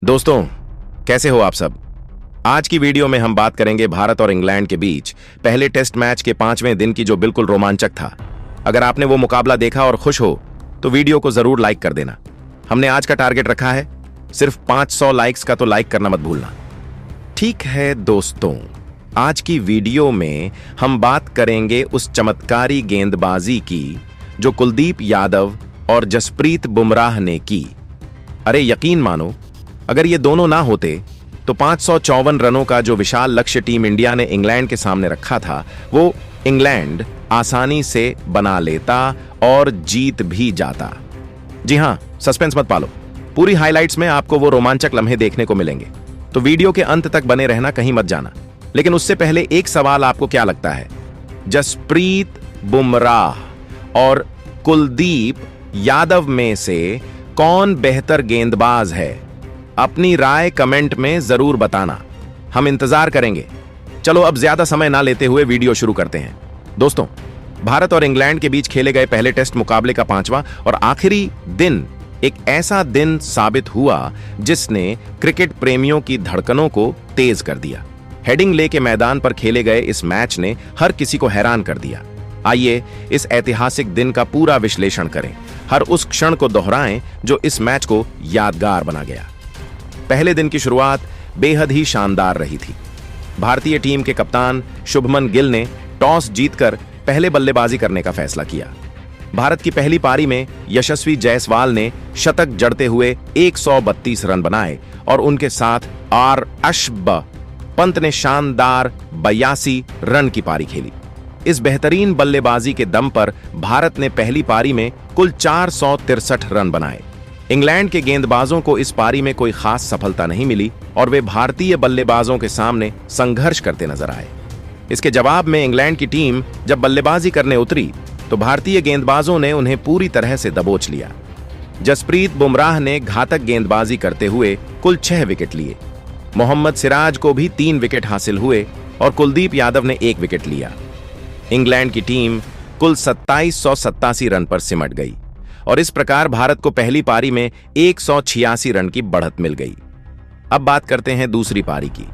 दोस्तों, कैसे हो आप सब। आज की वीडियो में हम बात करेंगे भारत और इंग्लैंड के बीच पहले टेस्ट मैच के 5वें दिन की, जो बिल्कुल रोमांचक था। अगर आपने वो मुकाबला देखा और खुश हो तो वीडियो को जरूर लाइक कर देना। हमने आज का टारगेट रखा है सिर्फ 500 लाइक्स का, तो लाइक करना मत भूलना। ठीक है दोस्तों, आज की वीडियो में हम बात करेंगे उस चमत्कारी गेंदबाजी की जो कुलदीप यादव और जसप्रीत बुमराह ने की। अरे यकीन मानो, अगर ये दोनों ना होते तो 554 रनों का जो विशाल लक्ष्य टीम इंडिया ने इंग्लैंड के सामने रखा था, वो इंग्लैंड आसानी से बना लेता और जीत भी जाता। जी हां, सस्पेंस मत पालो, पूरी हाइलाइट्स में आपको वो रोमांचक लम्हे देखने को मिलेंगे, तो वीडियो के अंत तक बने रहना, कहीं मत जाना। लेकिन उससे पहले एक सवाल, आपको क्या लगता है, जसप्रीत बुमराह और कुलदीप यादव में से कौन बेहतर गेंदबाज है? अपनी राय कमेंट में जरूर बताना, हम इंतजार करेंगे। चलो अब ज्यादा समय ना लेते हुए वीडियो शुरू करते हैं। दोस्तों, भारत और इंग्लैंड के बीच खेले गए पहले टेस्ट मुकाबले का 5वां और आखिरी दिन एक ऐसा दिन साबित हुआ जिसने क्रिकेट प्रेमियों की धड़कनों को तेज कर दिया। हेडिंग ले के मैदान पर खेले गए इस मैच ने हर किसी को हैरान कर दिया। आइए इस ऐतिहासिक दिन का पूरा विश्लेषण करें, हर उस क्षण को दोहराएं जो इस मैच को यादगार बना गया। पहले दिन की शुरुआत बेहद ही शानदार रही थी। भारतीय टीम के कप्तान शुभमन गिल ने टॉस जीतकर पहले बल्लेबाजी करने का फैसला किया। भारत की पहली पारी में यशस्वी जायसवाल ने शतक जड़ते हुए 132 रन बनाए और उनके साथ ऋषभ पंत ने शानदार 82 रन की पारी खेली। इस बेहतरीन बल्लेबाजी के दम पर भारत ने पहली पारी में कुल 463 रन बनाए। इंग्लैंड के गेंदबाजों को इस पारी में कोई खास सफलता नहीं मिली और वे भारतीय बल्लेबाजों के सामने संघर्ष करते नजर आए। इसके जवाब में इंग्लैंड की टीम जब बल्लेबाजी करने उतरी तो भारतीय गेंदबाजों ने उन्हें पूरी तरह से दबोच लिया। जसप्रीत बुमराह ने घातक गेंदबाजी करते हुए कुल 6 विकेट लिए। मोहम्मद सिराज को भी 3 विकेट हासिल हुए और कुलदीप यादव ने 1 विकेट लिया। इंग्लैंड की टीम कुल 2787 रन पर सिमट गई और इस प्रकार भारत को पहली पारी में 186 रन की बढ़त मिल गई। अब बात करते हैं दूसरी पारी की।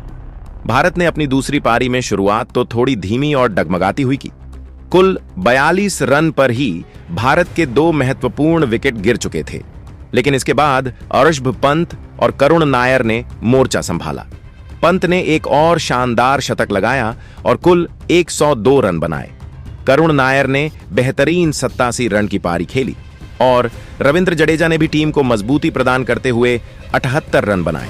भारत ने अपनी दूसरी पारी में शुरुआत तो थोड़ी धीमी और डगमगाती हुई की। कुल 42 रन पर ही भारत के 2 महत्वपूर्ण विकेट गिर चुके थे, लेकिन इसके बाद ऋषभ पंत और करुण नायर ने मोर्चा संभाला। पंत ने एक और शानदार शतक लगाया और कुल 102 रन बनाए। करुण नायर ने बेहतरीन 87 रन की पारी खेली और रविंद्र जडेजा ने भी टीम को मजबूती प्रदान करते हुए 78 रन बनाए।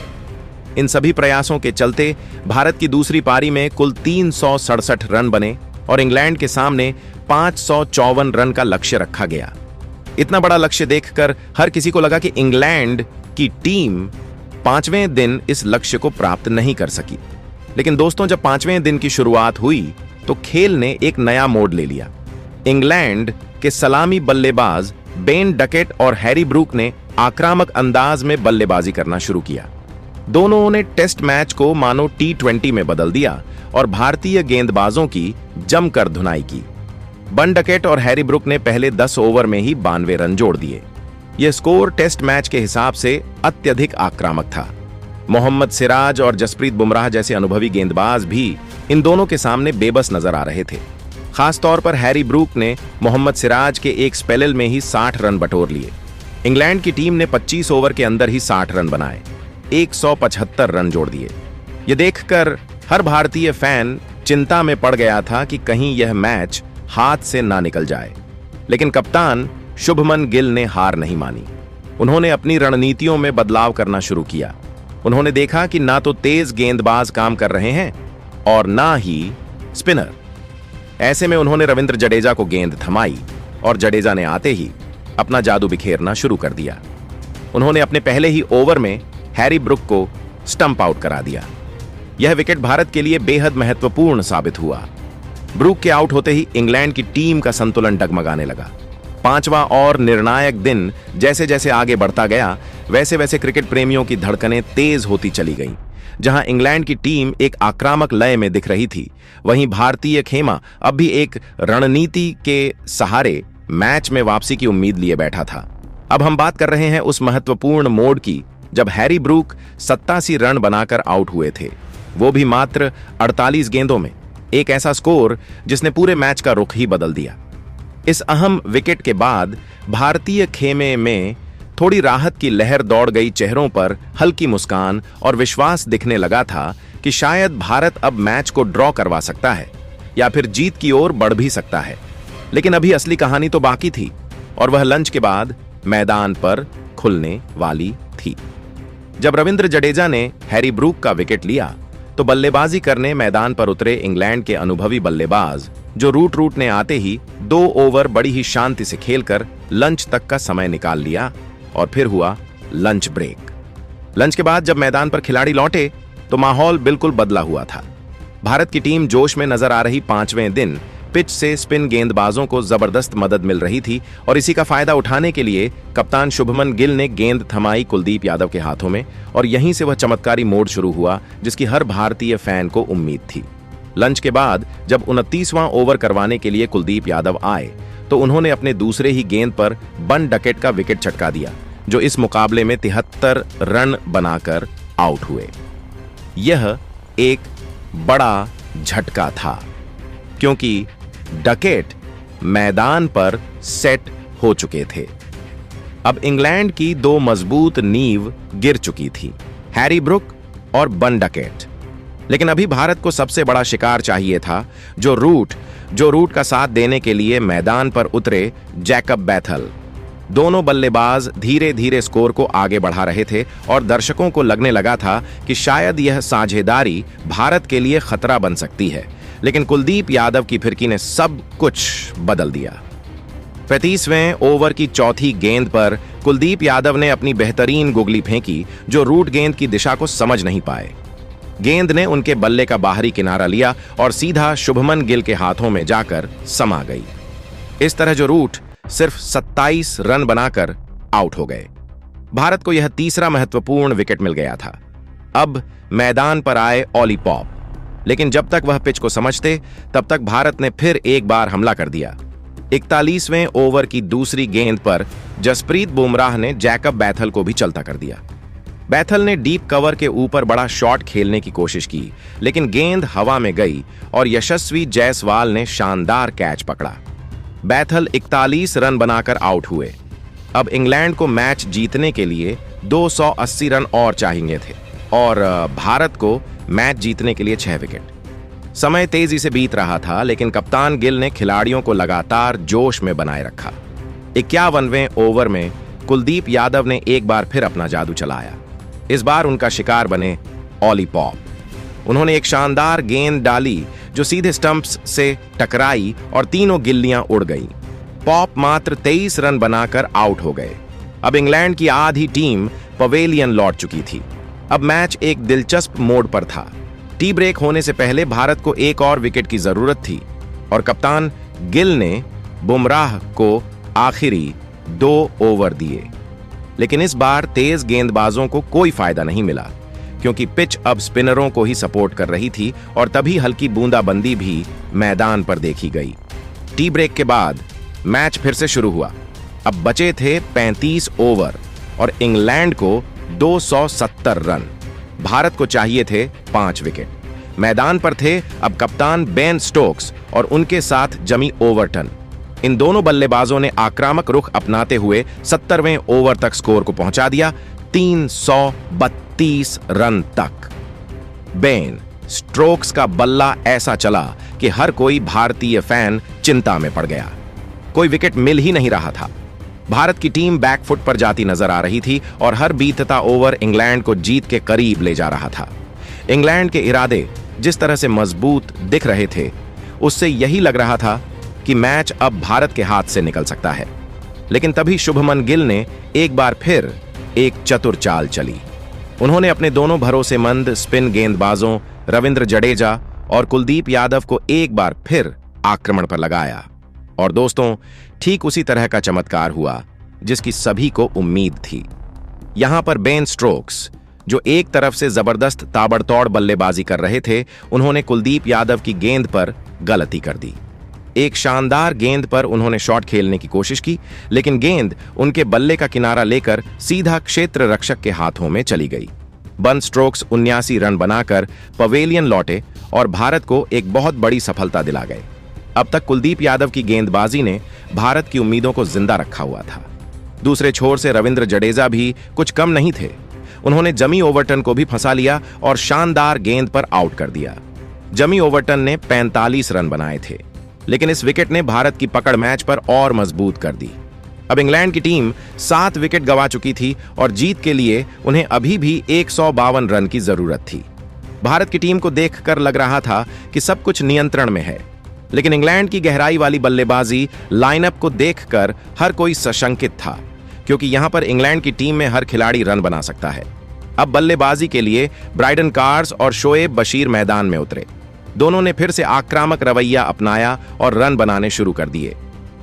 इन सभी प्रयासों के चलते भारत की दूसरी पारी में कुल 367 रन बने और इंग्लैंड के सामने 554 रन का लक्ष्य रखा गया। इतना बड़ा लक्ष्य देखकर हर किसी को लगा कि इंग्लैंड की टीम 5वें दिन इस लक्ष्य को प्राप्त नहीं कर सकी। लेकिन दोस्तों, जब 5वें दिन की शुरुआत हुई तो खेल ने एक नया मोड़ ले लिया। इंग्लैंड के सलामी बल्लेबाज बेन डकेट और हैरी ब्रूक ने आक्रामक अंदाज में बल्लेबाजी करना शुरू किया। दोनों ने टेस्ट मैच को मानो T20 में बदल दिया और भारतीय गेंदबाजों की जमकर धुनाई की। बेन डकेट और हैरी ब्रूक ने पहले 10 ओवर में ही 92 रन जोड़ दिए। यह स्कोर टेस्ट मैच के हिसाब से अत्यधिक आक्रामक था। मोहम्मद सिराज और जसप्रीत बुमराह जैसे अनुभवी गेंदबाज भी इन दोनों के सामने बेबस नजर आ रहे थे। खासतौर पर हैरी ब्रूक ने मोहम्मद सिराज के एक स्पेल में ही 60 रन बटोर लिए। इंग्लैंड की टीम ने 25 ओवर के अंदर ही 60 रन बनाए, 175 रन जोड़ दिए। यह देखकर हर भारतीय फैन चिंता में पड़ गया था कि कहीं यह मैच हाथ से ना निकल जाए। लेकिन कप्तान शुभमन गिल ने हार नहीं मानी। उन्होंने अपनी रणनीतियों में बदलाव करना शुरू किया। उन्होंने देखा कि ना तो तेज गेंदबाज काम कर रहे हैं और ना ही स्पिनर। ऐसे में उन्होंने रविंद्र जडेजा को गेंद थमाई और जडेजा ने आते ही अपना जादू बिखेरना शुरू कर दिया। उन्होंने अपने पहले ही ओवर में हैरी ब्रूक को स्टंप आउट करा दिया। यह विकेट भारत के लिए बेहद महत्वपूर्ण साबित हुआ। ब्रूक के आउट होते ही इंग्लैंड की टीम का संतुलन डगमगाने लगा। 5वां और निर्णायक दिन जैसे जैसे आगे बढ़ता गया, वैसे वैसे क्रिकेट प्रेमियों की धड़कनें तेज होती चली गईं। जहां इंग्लैंड की टीम एक आक्रामक लय में दिख रही थी, वहीं भारतीय खेमा अब भी एक रणनीति के सहारे मैच में वापसी की उम्मीद लिए बैठा था। अब हम बात कर रहे हैं उस महत्वपूर्ण मोड़ की जब हैरी ब्रूक 87 रन बनाकर आउट हुए थे, वो भी मात्र 48 गेंदों में। एक ऐसा स्कोर जिसने पूरे मैच का रुख ही बदल दिया। इस अहम विकेट के बाद भारतीय खेमे में थोड़ी राहत की लहर दौड़ गई। चेहरों पर हल्की मुस्कान और विश्वास दिखने लगा था कि शायद भारत अब मैच को ड्रॉ करवा सकता है या फिर जीत की ओर बढ़ भी सकता है। लेकिन अभी असली कहानी तो बाकी थी, और वह लंच के बाद मैदान पर खुलने वाली थी। जब रविंद्र जडेजा ने हैरी ब्रूक का विकेट लिया तो बल्लेबाजी करने मैदान पर उतरे इंग्लैंड के अनुभवी बल्लेबाज जो रूट ने आते ही 2 ओवर बड़ी ही शांति से खेलकर लंच तक का समय निकाल लिया, और फिर हुआ लंच ब्रेक। लंच के बाद जब मैदान पर खिलाड़ी लौटे तो माहौल बिल्कुल बदला हुआ था। भारत की टीम जोश में नजर आ रही। 5वें दिन पिच से स्पिन गेंदबाजों को जबरदस्त मदद मिल रही थी, और इसी का फायदा उठाने के लिए कप्तान शुभमन गिल ने गेंद थमाई कुलदीप यादव के हाथों में, और यहीं से वह चमत्कारी मोड़ शुरू हुआ जिसकी हर भारतीय फैन को उम्मीद थी। लंच के बाद जब 29वां ओवर करवाने के लिए कुलदीप यादव आए तो उन्होंने अपने दूसरे ही गेंद पर बन डकेट का विकेट छटका दिया, जो इस मुकाबले में 73 रन बनाकर आउट हुए। यह एक बड़ा झटका था क्योंकि डकेट मैदान पर सेट हो चुके थे। अब इंग्लैंड की 2 मजबूत नींव गिर चुकी थी, हैरी ब्रूक और बन डकेट। लेकिन अभी भारत को सबसे बड़ा शिकार चाहिए था, जो रूट का साथ देने के लिए मैदान पर उतरे जैकब बैथल। दोनों बल्लेबाज धीरे धीरे स्कोर को आगे बढ़ा रहे थे, और दर्शकों को लगने लगा था कि शायद यह साझेदारी भारत के लिए खतरा बन सकती है। लेकिन कुलदीप यादव की फिरकी ने सब कुछ बदल दिया। 35वें ओवर की चौथी गेंद पर कुलदीप यादव ने अपनी बेहतरीन गुगली फेंकी, जो रूट गेंद की दिशा को समझ नहीं पाए। गेंद ने उनके बल्ले का बाहरी किनारा लिया और सीधा शुभमन गिल के हाथों में जाकर समा गई। इस तरह जो रूट सिर्फ 27 रन बनाकर आउट हो गए। भारत को यह तीसरा महत्वपूर्ण विकेट मिल गया था। अब मैदान पर आए ऑली पॉप, लेकिन जब तक वह पिच को समझते तब तक भारत ने फिर एक बार हमला कर दिया। 41वें ओवर की दूसरी गेंद पर जसप्रीत बुमराह ने जैकब बैथल को भी चलता कर दिया। बैथल ने डीप कवर के ऊपर बड़ा शॉट खेलने की कोशिश की, लेकिन गेंद हवा में गई और यशस्वी जायसवाल ने शानदार कैच पकड़ा। बैथल 41 रन बनाकर आउट हुए। अब इंग्लैंड को मैच जीतने के लिए 280 रन और चाहिए थे, और भारत को मैच जीतने के लिए 6 विकेट। समय तेजी से बीत रहा था, लेकिन कप्तान गिल ने खिलाड़ियों को लगातार जोश में बनाए रखा। 51वें ओवर में कुलदीप यादव ने एक बार फिर अपना जादू चलाया। इस बार उनका शिकार बने ऑली पॉप। उन्होंने एक शानदार गेंद डाली जो सीधे स्टंप्स से टकराई और तीनों गिल्लियां उड़ गईं। पॉप मात्र 23 रन बनाकर आउट हो गए। अब इंग्लैंड की आधी टीम पवेलियन लौट चुकी थी। अब मैच एक दिलचस्प मोड़ पर था। टी ब्रेक होने से पहले भारत को एक और विकेट की जरूरत थी, और कप्तान गिल ने बुमराह को आखिरी 2 ओवर दिए। लेकिन इस बार तेज गेंदबाजों को कोई फायदा नहीं मिला, क्योंकि पिच अब स्पिनरों को ही सपोर्ट कर रही थी, और तभी हल्की बूंदाबंदी भी मैदान पर देखी गई। टी ब्रेक के बाद मैच फिर से शुरू हुआ। अब बचे थे 35 ओवर और इंग्लैंड को 270 रन। भारत को चाहिए थे 5 विकेट। मैदान पर थे अब कप्तान बेन स्टोक्स और उनके साथ जमी ओवरटन। इन दोनों बल्लेबाजों ने आक्रामक रुख अपनाते हुए 70वें ओवर तक स्कोर को पहुंचा दिया, 332 रन तक। बेन स्ट्रोक्स का बल्ला ऐसा चला कि हर कोई भारतीय फैन चिंता में पड़ गया। कोई विकेट मिल ही नहीं रहा था। भारत की टीम बैकफुट पर जाती नजर आ रही थी, और हर बीतता ओवर इंग्लैंड को जीत के करीब ले जा रहा था। इंग्लैंड के इरादे जिस तरह से मजबूत दिख रहे थे, उससे यही लग रहा था कि मैच अब भारत के हाथ से निकल सकता है। लेकिन तभी शुभमन गिल ने एक बार फिर एक चतुर चाल चली। उन्होंने अपने दोनों भरोसेमंद स्पिन गेंदबाजों रविंद्र जडेजा और कुलदीप यादव को एक बार फिर आक्रमण पर लगाया। और दोस्तों, ठीक उसी तरह का चमत्कार हुआ जिसकी सभी को उम्मीद थी। यहां पर बेन स्ट्रोक्स, जो एक तरफ से जबरदस्त ताबड़तोड़ बल्लेबाजी कर रहे थे, उन्होंने कुलदीप यादव की गेंद पर गलती कर दी। एक शानदार गेंद पर उन्होंने शॉट खेलने की कोशिश की, लेकिन गेंद उनके बल्ले का किनारा लेकर सीधा क्षेत्र रक्षक के हाथों में चली गई। बर्न स्ट्रोक्स 79 रन बनाकर पवेलियन लौटे और भारत को एक बहुत बड़ी सफलता दिला गए। अब तक कुलदीप यादव की गेंदबाजी ने भारत की उम्मीदों को जिंदा रखा हुआ था। दूसरे छोर से रविंद्र जडेजा भी कुछ कम नहीं थे। उन्होंने जमी ओवरटन को भी फंसा लिया और शानदार गेंद पर आउट कर दिया। जमी ओवरटन ने 45 रन बनाए थे, लेकिन इस विकेट ने भारत की पकड़ मैच पर और मजबूत कर दी। अब इंग्लैंड की टीम 7 विकेट गंवा चुकी थी और जीत के लिए उन्हें अभी भी 152 रन की जरूरत थी। भारत की टीम को देखकर लग रहा था कि सब कुछ नियंत्रण में है, लेकिन इंग्लैंड की गहराई वाली बल्लेबाजी लाइनअप को देखकर हर कोई सशंकित था, क्योंकि यहां पर इंग्लैंड की टीम में हर खिलाड़ी रन बना सकता है। अब बल्लेबाजी के लिए ब्राइडन कार्स और शोएब बशीर मैदान में उतरे। दोनों ने फिर से आक्रामक रवैया अपनाया और रन बनाने शुरू कर दिए।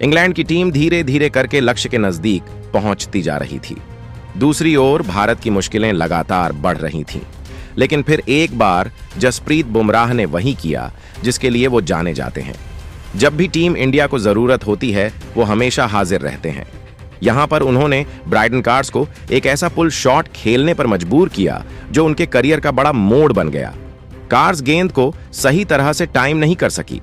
इंग्लैंड की टीम धीरे धीरे करके लक्ष्य के नजदीक पहुंचती जा रही थी। दूसरी ओर भारत की मुश्किलें लगातार बढ़ रही थीं, लेकिन फिर एक बार जसप्रीत बुमराह ने वही किया जिसके लिए वो जाने जाते हैं। जब भी टीम इंडिया को जरूरत होती है, वो हमेशा हाजिर रहते हैं। यहां पर उन्होंने ब्राइडन कार्स को एक ऐसा पुल शॉट खेलने पर मजबूर किया जो उनके करियर का बड़ा मोड़ बन गया। कार्स गेंद को सही तरह से टाइम नहीं कर सकी।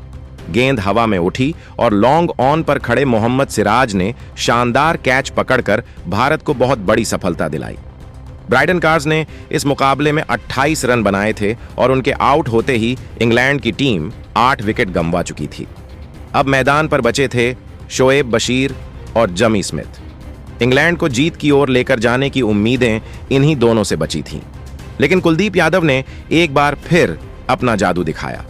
गेंद हवा में उठी और लॉन्ग ऑन पर खड़े मोहम्मद सिराज ने शानदार कैच पकड़कर भारत को बहुत बड़ी सफलता दिलाई। ब्राइडन कार्स ने इस मुकाबले में 28 रन बनाए थे और उनके आउट होते ही इंग्लैंड की टीम 8 विकेट गंवा चुकी थी। अब मैदान पर बचे थे शोएब बशीर और जमी स्मिथ। इंग्लैंड को जीत की ओर लेकर जाने की उम्मीदें इन्हीं दोनों से बची थीं, लेकिन कुलदीप यादव ने एक बार फिर अपना जादू दिखाया।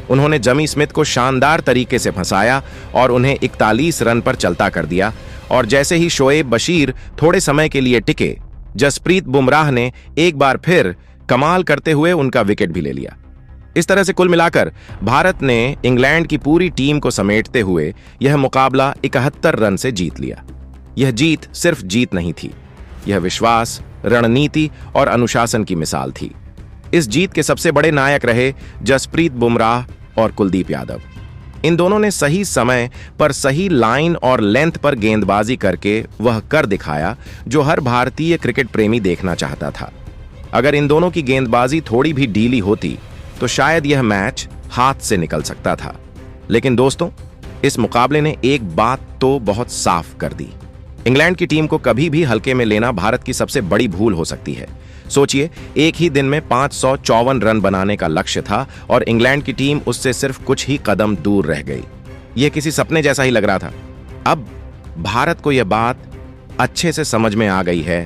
उन्होंने जमी स्मिथ को शानदार तरीके से फंसाया और उन्हें 41 रन पर चलता कर दिया, और जैसे ही शोएब बशीर थोड़े समय के लिए टिके, जसप्रीत बुमराह ने एक बार फिर कमाल करते हुए उनका विकेट भी ले लिया। इस तरह से कुल मिलाकर भारत ने इंग्लैंड की पूरी टीम को समेटते हुए यह मुकाबला 71 रन से जीत लिया। यह जीत सिर्फ जीत नहीं थी, यह विश्वास, रणनीति और अनुशासन की मिसाल थी। इस जीत के सबसे बड़े नायक रहे जसप्रीत बुमराह और कुलदीप यादव। इन दोनों ने सही समय पर सही लाइन और लेंथ पर गेंदबाजी करके वह कर दिखाया जो हर भारतीय क्रिकेट प्रेमी देखना चाहता था। अगर इन दोनों की गेंदबाजी थोड़ी भी ढीली होती तो शायद यह मैच हाथ से निकल सकता था। लेकिन दोस्तों, इस मुकाबले ने एक बात तो बहुत साफ कर दी। इंग्लैंड की टीम को कभी भी हल्के में लेना भारत की सबसे बड़ी भूल हो सकती है। सोचिए, एक ही दिन में 554 रन बनाने का लक्ष्य था और इंग्लैंड की टीम उससे सिर्फ कुछ ही कदम दूर रह गई। यह किसी सपने जैसा ही लग रहा था। अब भारत को यह बात अच्छे से समझ में आ गई है